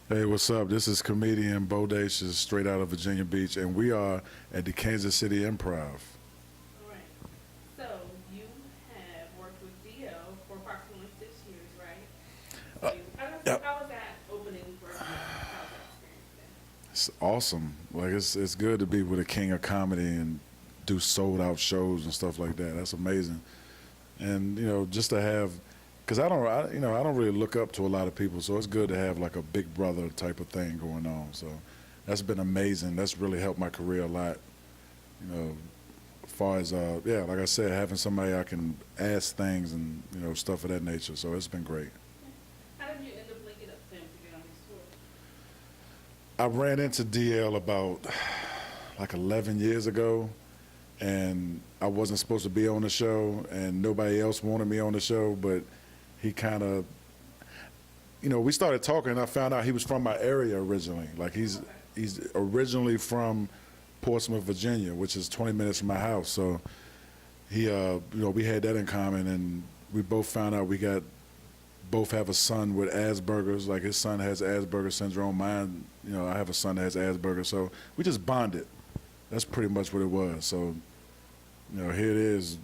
Hey, what's up? This is comedian Bo Dacious, straight out of Virginia Beach, and we are at the Kansas City Improv. All right. So you have worked with DL for approximately 6 years, right? Uh, yep. How was that opening for you? How was that experience been? It's awesome. Like it's good to be with a king of comedy and do sold out shows and stuff like that. That's amazing. And just to have, because I don't really look up to a lot of people, so it's good to have like a big brother type of thing going on. So that's been amazing. That's really helped my career a lot. As far as like I said, having somebody I can ask things and stuff of that nature. So it's been great. How did you end up linking up with him to get on his tour? I ran into DL about like 11 years ago, and I wasn't supposed to be on the show, and nobody else wanted me on the show, but he kind of, we started talking, and I found out he was from my area originally. Like he's originally from Portsmouth, Virginia, which is 20 minutes from my house. So he, we had that in common, and we both found out both have a son with Asperger's. Like his son has Asperger's syndrome. Mine, I have a son that has Asperger's. So we just bonded. That's pretty much what it was. So, here it is,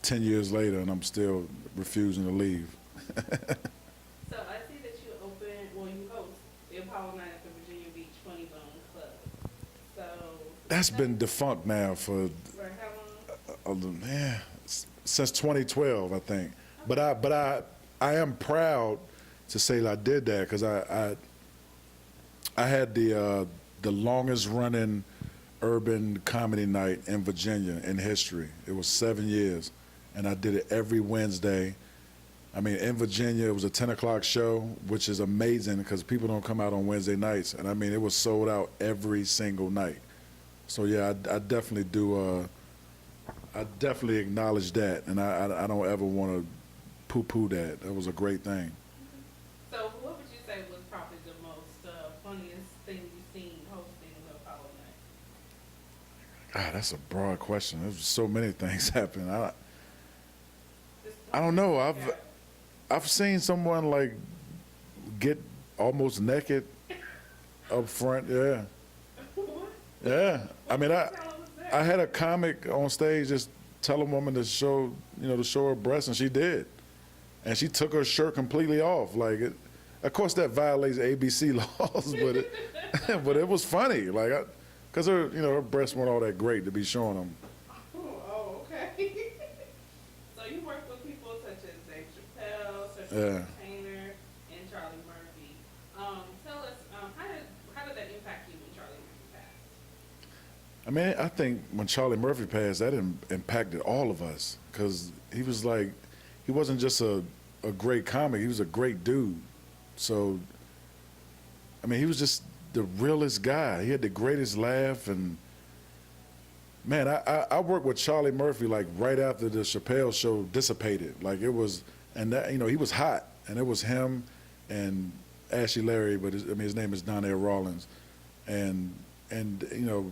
10 years later, and I'm still refusing to leave. So I see that you host the Apollo Night at the Virginia Beach Funny Bone Club. So That's been defunct now for how long? since 2012, I think. But I am proud to say that I did that, because I had the longest running urban comedy night in Virginia in history. It was 7 years, and I did it every Wednesday. I mean, in Virginia, it was a 10 o'clock show, which is amazing because people don't come out on Wednesday nights. And I mean, it was sold out every single night. So yeah, I definitely do. I definitely acknowledge that, and I don't ever want to poo-poo that. That was a great thing. So what would you say was probably the most funniest thing you've seen hosting the Apollo Night? God, that's a broad question. There's so many things happen. I don't know. I've seen someone like get almost naked up front. Yeah, yeah. I mean, I had a comic on stage just tell a woman to show her breasts, and she did, and she took her shirt completely off. Like, of course, that violates ABC laws, but it was funny. Like, because her breasts weren't all that great to be showing them. Oh, okay. So you work with people such as Dave Chappelle, such as Taylor, and Charlie Murphy. Tell us, how did that impact you when Charlie Murphy passed? I mean, I think when Charlie Murphy passed, that impacted all of us, because he was like, he wasn't just a great comic, he was a great dude. So, I mean, he was just the realest guy. He had the greatest laugh, and man, I worked with Charlie Murphy like right after the Chappelle show dissipated. Like it was, and that, he was hot, and it was him and Ashley Larry, but his name is Donnell Rawlins, and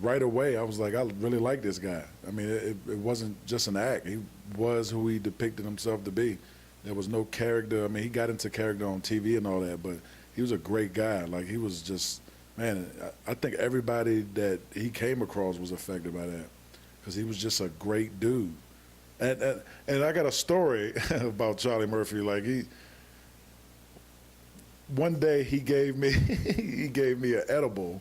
right away I was like, I really like this guy. I mean, it wasn't just an act. He was who he depicted himself to be. There was no character. I mean, he got into character on TV and all that, but he was a great guy. Like, he was just, man, I think everybody that he came across was affected by that, because he was just a great dude. And I got a story about Charlie Murphy. Like, one day he gave me an edible.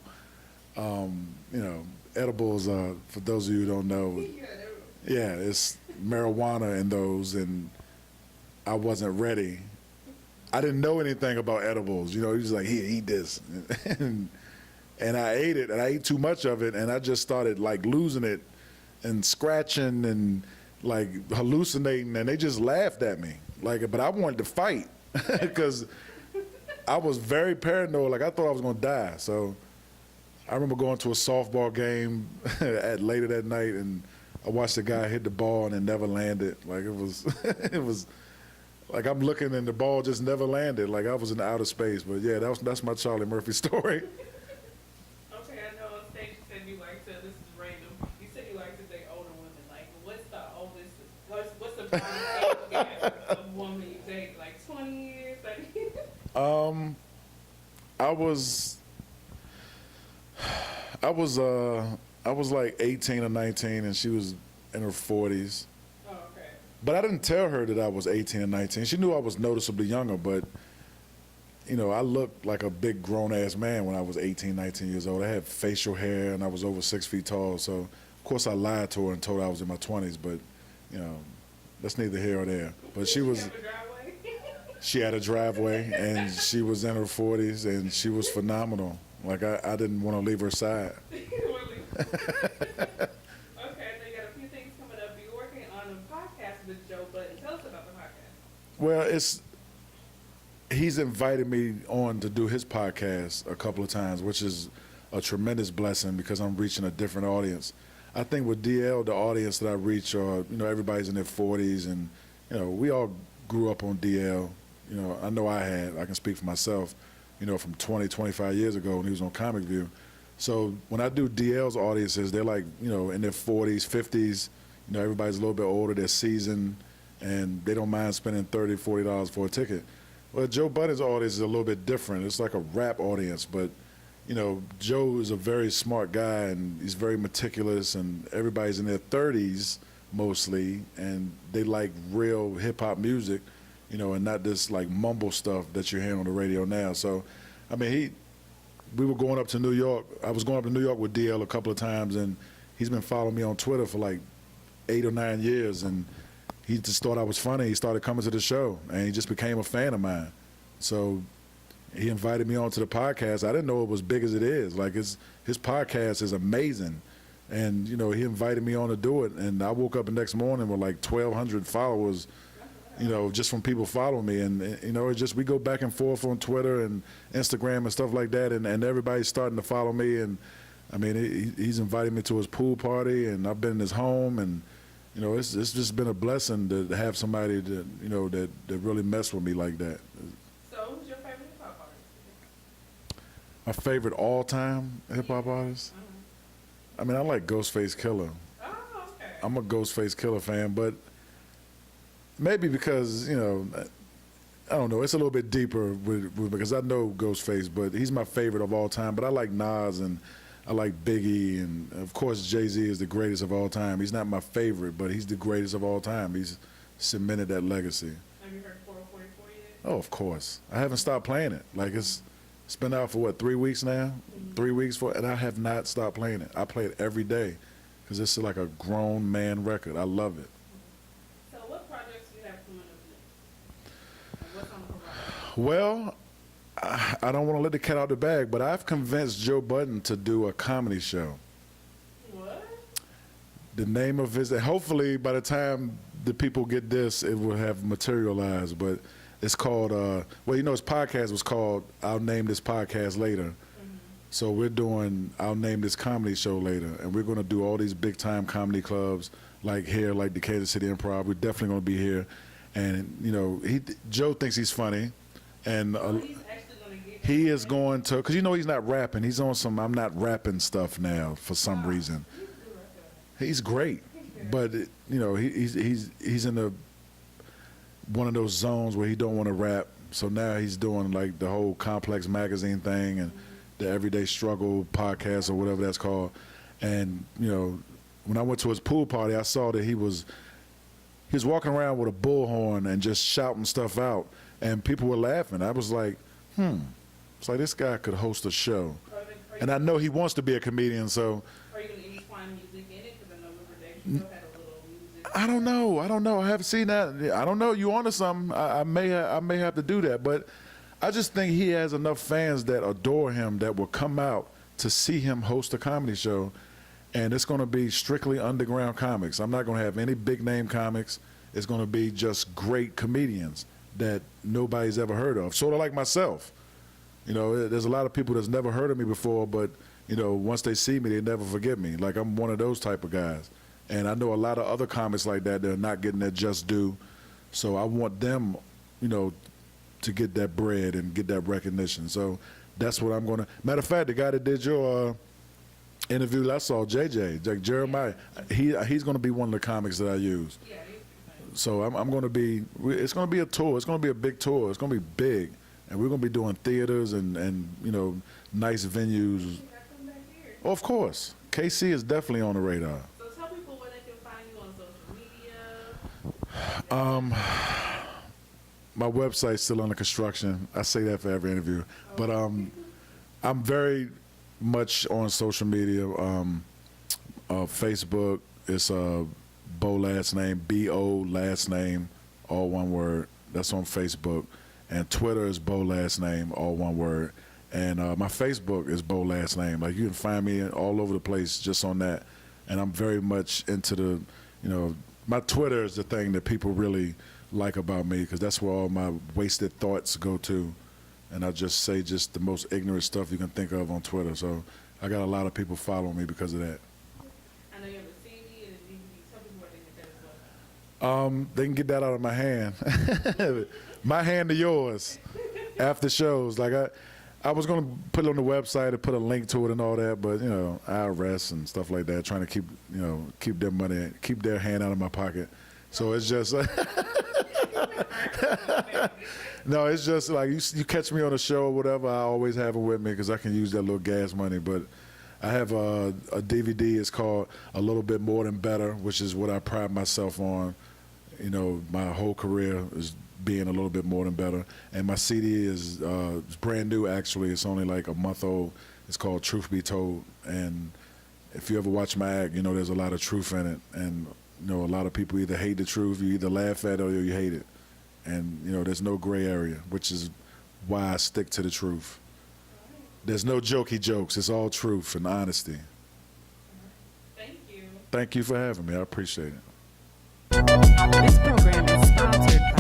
Edibles, for those of you who don't know, yeah, it's marijuana in those, and I wasn't ready. I didn't know anything about edibles. He was like, here, eat this. And I ate it, and I ate too much of it, and I just started like losing it and scratching and like hallucinating, and they just laughed at me. Like, but I wanted to fight because I was very paranoid. Like, I thought I was gonna die. So I remember going to a softball game later that night, and I watched the guy hit the ball and it never landed. Like, it was like I'm looking and the ball just never landed. Like I was in outer space. But yeah, that's my Charlie Murphy story. Okay, I know on stage you said you like to, this is random, you said you like to date older women. Like, what's the oldest, what's the prime age gap of a woman you date? Like 20 years, 30 years? I was like 18 or 19, and she was in her 40s. Oh, okay. But I didn't tell her that I was 18 and 19. She knew I was noticeably younger, but, I looked like a big grown-ass man when I was 18, 19 years old. I had facial hair, and I was over 6 feet tall. So, of course, I lied to her and told her I was in my 20s, but, that's neither here or there. But she was... She had a driveway, and she was in her 40s, and she was phenomenal. Like, I didn't want to leave her side. Okay, so you got a few things coming up. You're working on a podcast with Joe Budden. Tell us about the podcast. Well, he's invited me on to do his podcast a couple of times, which is a tremendous blessing because I'm reaching a different audience. I think with DL, the audience that I reach are, everybody's in their 40s, and, we all grew up on DL. I know I can speak for myself, from 20, 25 years ago when he was on Comic View. So when I do DL's audiences, they're like, in their 40s, 50s, everybody's a little bit older, they're seasoned, and they don't mind spending $30, $40 for a ticket. Well, Joe Budden's audience is a little bit different. It's like a rap audience, but, Joe is a very smart guy, and he's very meticulous, and everybody's in their 30s mostly, and they like real hip-hop music, and not this like mumble stuff that you're hearing on the radio now. So, I mean, we were going up to New York. I was going up to New York with DL a couple of times, and he's been following me on Twitter for like 8 or 9 years, and he just thought I was funny. He started coming to the show, and he just became a fan of mine. So he invited me onto the podcast. I didn't know it was big as it is. Like, his podcast is amazing. And, he invited me on to do it, and I woke up the next morning with like 1,200 followers, just from people following me. And, it's just, we go back and forth on Twitter and Instagram and stuff like that, and everybody's starting to follow me. And, I mean, he's invited me to his pool party, and I've been in his home, and, it's just been a blessing to have somebody that really messed with me like that. So who's your favorite hip-hop artist? My favorite all-time hip-hop artist? I mean, I like Ghostface Killer. Oh, okay. I'm a Ghostface Killer fan, but maybe because, I don't know, it's a little bit deeper because I know Ghostface, but he's my favorite of all time. But I like Nas, and I like Biggie, and of course Jay-Z is the greatest of all time. He's not my favorite, but he's the greatest of all time. He's cemented that legacy. Have you heard 444 yet? Oh, of course. I haven't stopped playing it. Like, it's been out for, 3 weeks now? 3 weeks and I have not stopped playing it. I play it every day because it's like a grown man record. I love it. So what projects do you have coming up next? And what's on the horizon? Well, I don't want to let the cat out the bag, but I've convinced Joe Budden to do a comedy show. What? The name of his, hopefully by the time the people get this, it will have materialized, but it's called, his podcast was called I'll Name This Podcast Later. Mm-hmm. So we're doing I'll Name This Comedy Show Later, and we're going to do all these big-time comedy clubs like here, like the Kansas City Improv. We're definitely going to be here. And, Joe thinks he's funny. And He's actually going to get he is going to, because he's not rapping. He's on some I'm not rapping stuff now for some reason. He's great. But, he's in the one of those zones where he don't want to rap. So now he's doing like the whole Complex magazine thing and the Everyday Struggle podcast or whatever that's called. And, when I went to his pool party, I saw that he was walking around with a bullhorn and just shouting stuff out, and people were laughing. I was like, it's like this guy could host a show. And I know he wants to be a comedian, so. Are you going to intertwine music in it? Because I know Riverdale still had a little music. I don't know. I haven't seen that. I don't know. You onto something. I may have to do that, but I just think he has enough fans that adore him that will come out to see him host a comedy show, and it's going to be strictly underground comics. I'm not going to have any big name comics. It's going to be just great comedians that nobody's ever heard of, sort of like myself. There's a lot of people that's never heard of me before, but once they see me, they never forget me. Like, I'm one of those type of guys. And I know a lot of other comics like that are not getting their just due. So I want them, to get that bread and get that recognition. So that's what I'm going to. Matter of fact, the guy that did your interview that I saw, JJ, like Jeremiah, he's going to be one of the comics that I use. Yeah, So I'm going to be. It's going to be a tour. It's going to be a big tour. It's going to be big. and we're gonna be doing theaters and nice venues. You gotta come back here. Oh, of course, KC is definitely on the radar. So tell people where they can find you on social media. My website's still under construction. I say that for every interview, but I'm very much on social media. Facebook is Bo last name, B-O last name, all one word. That's on Facebook. And Twitter is Bo last name, all one word. And my Facebook is Bo last name. Like, you can find me all over the place just on that. And I'm very much into the, my Twitter is the thing that people really like about me, because that's where all my wasted thoughts go to. And I just say just the most ignorant stuff you can think of on Twitter. So I got a lot of people following me because of that. I know you have a CD and a DVD. Tell people where they can get that as well. They can get that out of my hand. My hand to yours after shows. Like, I was going to put it on the website and put a link to it and all that, but, IRS and stuff like that, trying to keep their money, keep their hand out of my pocket. So it's just, no, it's just like you catch me on a show or whatever, I always have it with me because I can use that little gas money. But I have a DVD. It's called A Little Bit More Than Better, which is what I pride myself on. My whole career is being a little bit more than better. And my CD is it's brand new, actually. It's only like a month old. It's called Truth Be Told. And if you ever watch my act, there's a lot of truth in it. And, a lot of people either hate the truth, you either laugh at it or you hate it. And, there's no gray area, which is why I stick to the truth. There's no jokey jokes. It's all truth and honesty. Thank you. Thank you for having me. I appreciate it. This program is sponsored by